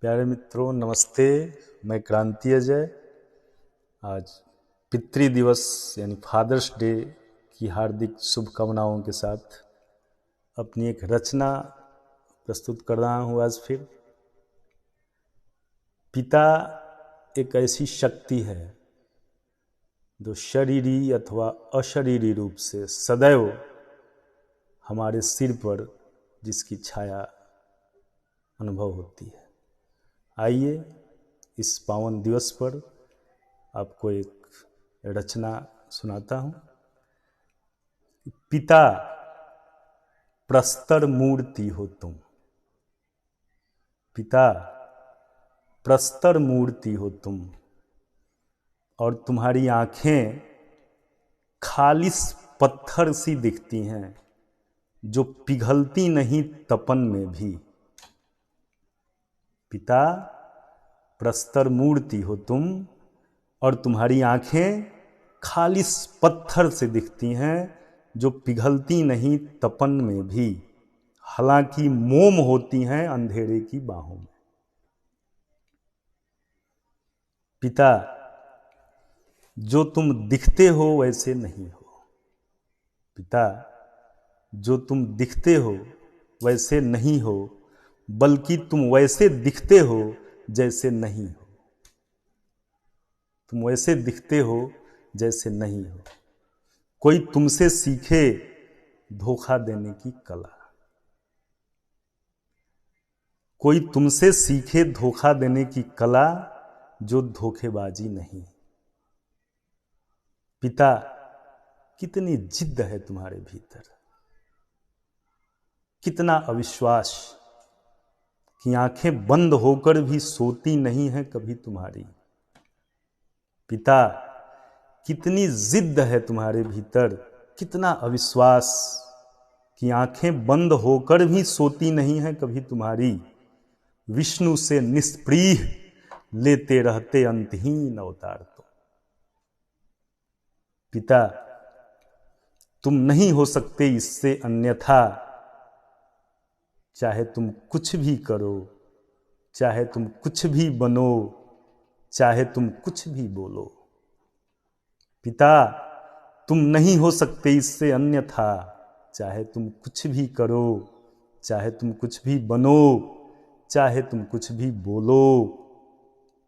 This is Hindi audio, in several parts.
प्यारे मित्रों नमस्ते। मैं क्रांति अजय आज पितृ दिवस यानी फादर्स डे की हार्दिक शुभकामनाओं के साथ अपनी एक रचना प्रस्तुत कर रहा हूँ। आज फिर पिता एक ऐसी शक्ति है जो शरीरी अथवा अशरीरी रूप से सदैव हमारे सिर पर जिसकी छाया अनुभव होती है। आइए इस पावन दिवस पर आपको एक रचना सुनाता हूँ। पिता प्रस्तर मूर्ति हो तुम, पिता प्रस्तर मूर्ति हो तुम, और तुम्हारी आंखें खालिस पत्थर सी दिखती हैं जो पिघलती नहीं तपन में भी। पिता प्रस्तर मूर्ति हो तुम और तुम्हारी आंखें खालिस पत्थर से दिखती हैं जो पिघलती नहीं तपन में भी, हालांकि मोम होती हैं अंधेरे की बाहों में। पिता जो तुम दिखते हो वैसे नहीं हो, पिता जो तुम दिखते हो वैसे नहीं हो, बल्कि तुम वैसे दिखते हो जैसे नहीं हो। तुम वैसे दिखते हो जैसे नहीं हो। कोई तुमसे सीखे धोखा देने की कला, कोई तुमसे सीखे धोखा देने की कला जो धोखेबाजी नहीं। पिता कितनी जिद्द है तुम्हारे भीतर, कितना अविश्वास कि आंखें बंद होकर भी सोती नहीं है कभी तुम्हारी। पिता कितनी जिद्द है तुम्हारे भीतर, कितना अविश्वास कि आंखें बंद होकर भी सोती नहीं है कभी तुम्हारी। विष्णु से निष्प्रीह लेते रहते अंतहीन अवतार तुम। पिता तुम नहीं हो सकते इससे अन्यथा, चाहे तुम कुछ भी करो, चाहे तुम कुछ भी बनो, चाहे तुम कुछ भी बोलो। पिता तुम नहीं हो सकते इससे अन्यथा, चाहे तुम कुछ भी करो, चाहे तुम कुछ भी बनो, चाहे तुम कुछ भी बोलो।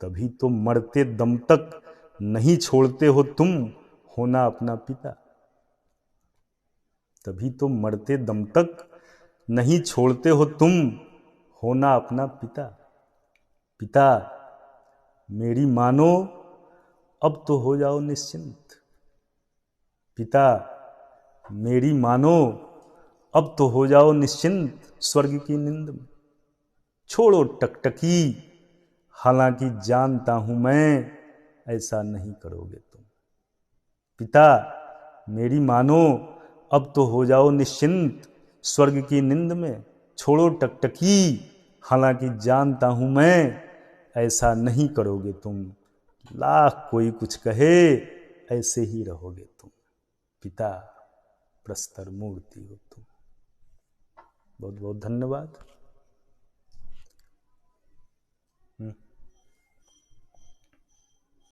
तभी तो मरते दम तक नहीं छोड़ते हो तुम होना अपना पिता। तभी तो मरते दम तक नहीं छोड़ते हो तुम होना अपना पिता। पिता मेरी मानो अब तो हो जाओ निश्चिंत। पिता मेरी मानो अब तो हो जाओ निश्चिंत स्वर्ग की नींद में। छोड़ो टकटकी, हालांकि जानता हूं मैं ऐसा नहीं करोगे तुम। पिता मेरी मानो अब तो हो जाओ निश्चिंत स्वर्ग की नींद में। छोड़ो टकटकी, हालांकि जानता हूं मैं ऐसा नहीं करोगे तुम। लाख कोई कुछ कहे ऐसे ही रहोगे तुम। पिता प्रस्तर मूर्ति हो तुम। बहुत बहुत धन्यवाद।